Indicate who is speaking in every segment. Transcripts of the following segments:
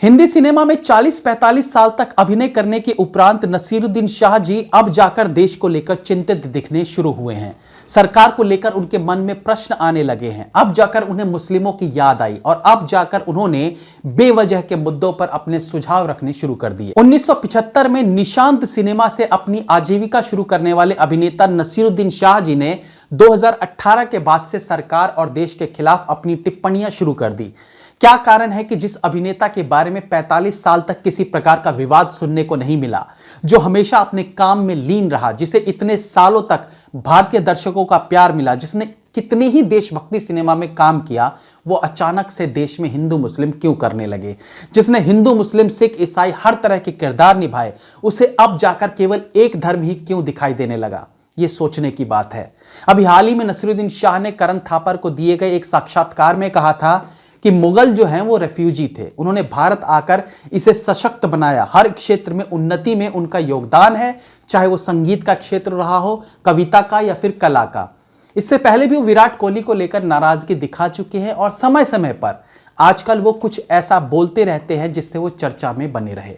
Speaker 1: Hindi cinema में 40-45 साल तक अभिनय करने के उपरांत नसीरुद्दीन शाह जी अब जाकर देश को लेकर चिंतित दिखने शुरू हुए हैं। सरकार को लेकर उनके मन में प्रश्न आने लगे हैं। अब जाकर उन्हें मुस्लिमों की याद आई और अब जाकर उन्होंने बेवजह के मुद्दों पर अपने सुझाव रखने शुरू कर दिए। 1975 में निशांत सिनेमा से अपनी आजीविका शुरू करने वाले अभिनेता नसीरुद्दीन शाह जी ने 2018 के बाद से सरकार और देश के खिलाफ अपनी टिप्पणियां शुरू कर दी। क्या कारण है कि जिस अभिनेता के बारे में 45 साल तक किसी प्रकार का विवाद सुनने को नहीं मिला, जो हमेशा अपने काम में लीन रहा, जिसे इतने सालों तक भारतीय दर्शकों का प्यार मिला, जिसने कितने ही देशभक्ति सिनेमा में काम किया, वो अचानक से देश में हिंदू मुस्लिम क्यों करने लगे? जिसने हिंदू मुस्लिम सिख ईसाई हर तरह के किरदार निभाए, उसे अब जाकर केवल एक धर्म ही क्यों दिखाई देने लगा? ये सोचने की बात है। अभी हाल ही में नसीरुद्दीन शाह ने करण थापर को दिए गए एक साक्षात्कार में कहा था कि मुगल जो हैं वो रेफ्यूजी थे, उन्होंने भारत आकर इसे सशक्त बनाया, हर क्षेत्र में उन्नति में उनका योगदान है, चाहे वो संगीत का क्षेत्र रहा हो, कविता का या फिर कला का। इससे पहले भी वो विराट कोहली को लेकर नाराजगी दिखा चुके हैं और समय समय पर आजकल वो कुछ ऐसा बोलते रहते हैं जिससे वो चर्चा में बने रहे।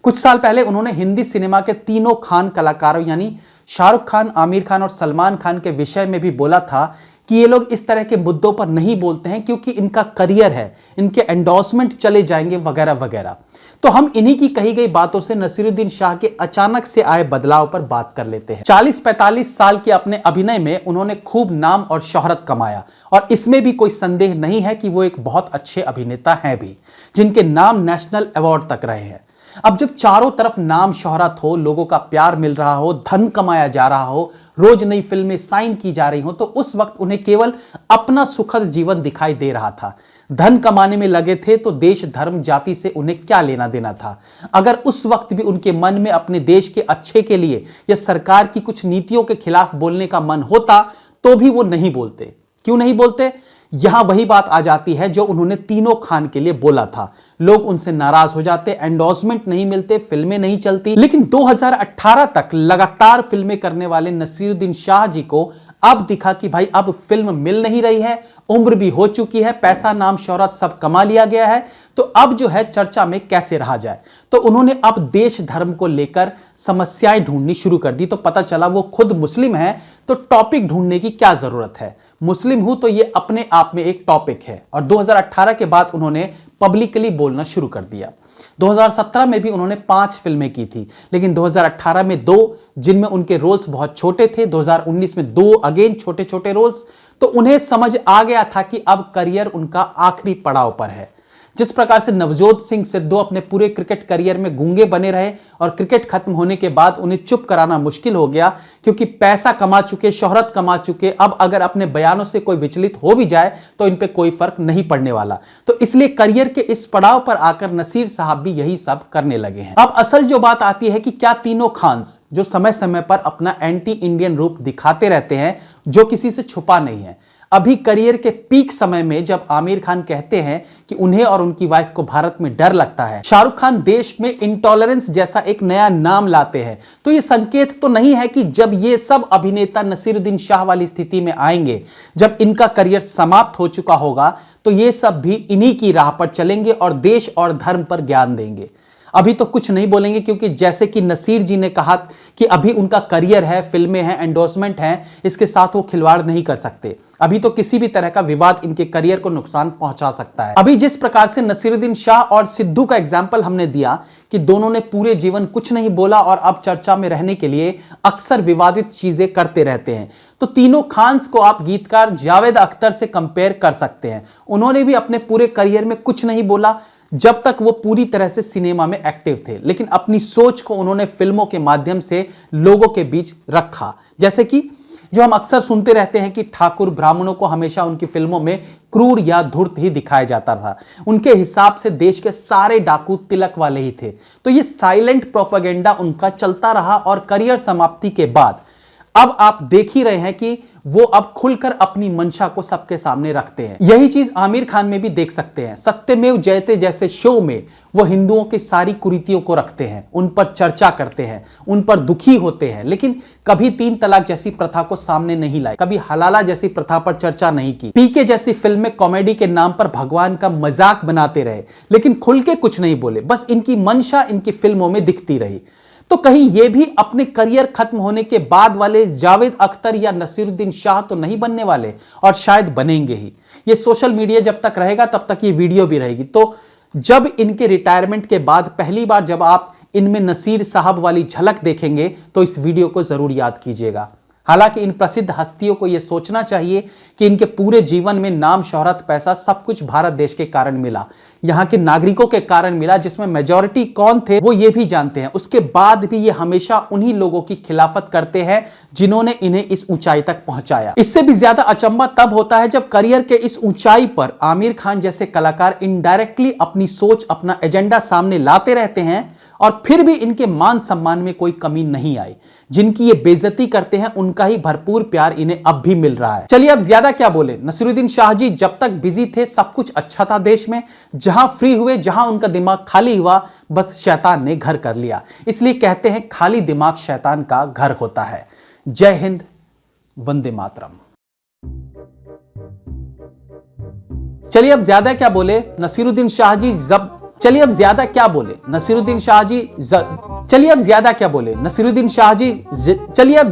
Speaker 1: कुछ साल पहले उन्होंने हिंदी सिनेमा के तीनों खान कलाकारों यानी शाहरुख खान, आमिर खान और सलमान खान के विषय में भी बोला था कि ये लोग इस तरह के मुद्दों पर नहीं बोलते हैं क्योंकि इनका करियर है, इनके एंडोर्समेंट चले जाएंगे वगैरह वगैरह। तो हम इन्हीं की कही गई बातों से नसीरुद्दीन शाह के अचानक से आए बदलाव पर बात कर लेते हैं। 40-45 साल के अपने अभिनय में उन्होंने खूब नाम और शोहरत कमाया और इसमें भी कोई संदेह नहीं है कि वो एक बहुत अच्छे अभिनेता हैं भी, जिनके नाम नेशनल अवार्ड तक रहे हैं। अब जब चारों तरफ नाम शोहरत हो, लोगों का प्यार मिल रहा हो, धन कमाया जा रहा हो, रोज नई फिल्में साइन की जा रही हो, तो उस वक्त उन्हें केवल अपना सुखद जीवन दिखाई दे रहा था। धन कमाने में लगे थे तो देश धर्म जाति से उन्हें क्या लेना देना था? अगर उस वक्त भी उनके मन में अपने देश के अच्छे के लिए या सरकार की कुछ नीतियों के खिलाफ बोलने का मन होता तो भी वो नहीं बोलते। क्यों नहीं बोलते? यहां वही बात आ जाती है जो उन्होंने तीनों खान के लिए बोला था। लोग उनसे नाराज हो जाते, एंडोर्समेंट नहीं मिलते, फिल्में नहीं चलती। लेकिन 2018 तक लगातार फिल्में करने वाले नसीरुद्दीन शाह जी को अब दिखा कि भाई अब फिल्म मिल नहीं रही है, उम्र भी हो चुकी है, पैसा नाम शोहरत सब कमा लिया गया है, तो अब जो है चर्चा में कैसे रहा जाए। तो उन्होंने अब देश धर्म को लेकर समस्याएं ढूंढनी शुरू कर दी। तो पता चला वो खुद मुस्लिम है, तो टॉपिक ढूंढने की क्या जरूरत है? मुस्लिम हूं तो ये अपने आप में एक टॉपिक है। और 2018 के बाद उन्होंने पब्लिकली बोलना शुरू कर दिया। 2017 में भी उन्होंने 5 फिल्में की थी, लेकिन 2018 में 2, जिनमें उनके रोल्स बहुत छोटे थे, 2019 में 2 अगेन छोटे छोटे रोल्स। तो उन्हें समझ आ गया था कि अब करियर उनका आखिरी पड़ाव पर है। जिस प्रकार से नवजोत सिंह सिद्धू अपने पूरे क्रिकेट करियर में गूंगे बने रहे और क्रिकेट खत्म होने के बाद उन्हें चुप कराना मुश्किल हो गया क्योंकि पैसा कमा चुके, शोहरत कमा चुके, अब अगर अपने बयानों से कोई विचलित हो भी जाए तो इन पे कोई फर्क नहीं पड़ने वाला। तो इसलिए करियर के इस पड़ाव पर आकर नसीर साहब भी यही सब करने लगे हैं। अब असल जो बात आती है कि क्या तीनों खान्स जो समय समय पर अपना एंटी इंडियन रूप दिखाते रहते हैं, जो किसी से छुपा नहीं है, अभी करियर के पीक समय में जब आमिर खान कहते हैं कि उन्हें और उनकी वाइफ को भारत में डर लगता है, शाहरुख खान देश में इंटॉलरेंस जैसा एक नया नाम लाते हैं, तो ये संकेत तो नहीं है कि जब ये सब अभिनेता नसीरुद्दीन शाह वाली स्थिति में आएंगे, जब इनका करियर समाप्त हो चुका होगा, तो ये सब भी इन्हीं की राह पर चलेंगे और देश और धर्म पर ज्ञान देंगे। अभी तो कुछ नहीं बोलेंगे क्योंकि जैसे कि नसीर जी ने कहा कि अभी उनका करियर है, फिल्में हैं, एंडोर्समेंट हैं, इसके साथ वो खिलवाड़ नहीं कर सकते। अभी तो किसी भी तरह का विवाद इनके करियर को नुकसान पहुंचा सकता है। अभी जिस प्रकार से नसीरुद्दीन शाह और सिद्धू का एग्जाम्पल हमने दिया कि दोनों ने पूरे जीवन कुछ नहीं बोला और अब चर्चा में रहने के लिए अक्सर विवादित चीजें करते रहते हैं, तो तीनों खान्स को आप गीतकार जावेद अख्तर से कंपेयर कर सकते हैं। उन्होंने भी अपने पूरे करियर में कुछ नहीं बोला जब तक वो पूरी तरह से सिनेमा में एक्टिव थे, लेकिन अपनी सोच को उन्होंने फिल्मों के माध्यम से लोगों के बीच रखा। जैसे कि जो हम अक्सर सुनते रहते हैं कि ठाकुर ब्राह्मणों को हमेशा उनकी फिल्मों में क्रूर या धूर्त ही दिखाया जाता था। उनके हिसाब से देश के सारे डाकू तिलक वाले ही थे। तो ये साइलेंट प्रोपेगेंडा उनका चलता रहा और करियर समाप्ति के बाद अब आप देख ही रहे हैं कि वो अब खुलकर अपनी मंशा को सबके सामने रखते हैं। यही चीज आमिर खान में भी देख सकते हैं। सत्यमेव जयते जैसे शो में वो हिंदुओं की सारी कुरीतियों को रखते हैं, उन पर चर्चा करते हैं, उन पर दुखी होते हैं, लेकिन कभी 3 तलाक जैसी प्रथा को सामने नहीं लाए, कभी हलाला जैसी प्रथा पर चर्चा नहीं की। पीके जैसी फिल्म में कॉमेडी के नाम पर भगवान का मजाक बनाते रहे, लेकिन खुल के कुछ नहीं बोले, बस इनकी मंशा इनकी फिल्मों में दिखती रही। तो कहीं ये भी अपने करियर खत्म होने के बाद वाले जावेद अख्तर या नसीरुद्दीन शाह तो नहीं बनने वाले, और शायद बनेंगे ही। ये सोशल मीडिया जब तक रहेगा तब तक ये वीडियो भी रहेगी। तो जब इनके रिटायरमेंट के बाद पहली बार जब आप इनमें नसीर साहब वाली झलक देखेंगे तो इस वीडियो को जरूर याद कीजिएगा। हालांकि इन प्रसिद्ध हस्तियों को यह सोचना चाहिए कि इनके पूरे जीवन में नाम, शोहरत, पैसा सब कुछ भारत देश के कारण मिला, यहाँ के नागरिकों के कारण मिला, जिसमें मेजॉरिटी कौन थे वो ये भी जानते हैं। उसके बाद भी ये हमेशा उन्हीं लोगों की खिलाफत करते हैं जिन्होंने इन्हें इस ऊंचाई तक पहुंचाया। इससे भी ज्यादा अचंभा तब होता है जब करियर के इस ऊंचाई पर आमिर खान जैसे कलाकार इनडायरेक्टली अपनी सोच, अपना एजेंडा सामने लाते रहते हैं और फिर भी इनके मान सम्मान में कोई कमी नहीं आई। जिनकी ये बेइज्जती करते हैं उनका ही भरपूर प्यार इन्हें अब भी मिल रहा है। चलिए अब ज्यादा क्या बोले, नसीरुद्दीन शाह जी जब तक बिजी थे सब कुछ अच्छा था देश में, जहां फ्री हुए, जहां उनका दिमाग खाली हुआ, बस शैतान ने घर कर लिया। इसलिए कहते हैं खाली दिमाग शैतान का घर होता है। जय हिंद, वंदे मातरम। चलिए अब ज्यादा क्या बोले, नसीरुद्दीन शाह जी चलिए अब ज्यादा क्या बोले, नसीरुद्दीन शाह जी चलिए अब ज्यादा क्या बोले, नसीरुद्दीन शाह जी चलिए अब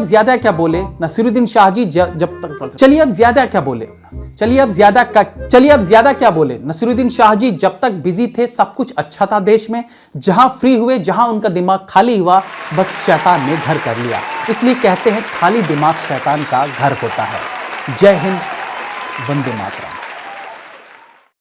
Speaker 1: ज्यादा क्या बोले, नसीरुद्दीन शाह जी जब तक चलिए अब ज्यादा क्या बोले, चलिए अब ज्यादा क्या बोले, नसीरुद्दीन शाह जी जब तक बिजी थे सब कुछ अच्छा था देश में, जहां फ्री हुए, जहां उनका दिमाग खाली हुआ, बस शैतान ने घर कर लिया। इसलिए कहते हैं खाली दिमाग शैतान का घर होता है। जय हिंद, वंदे मातरम।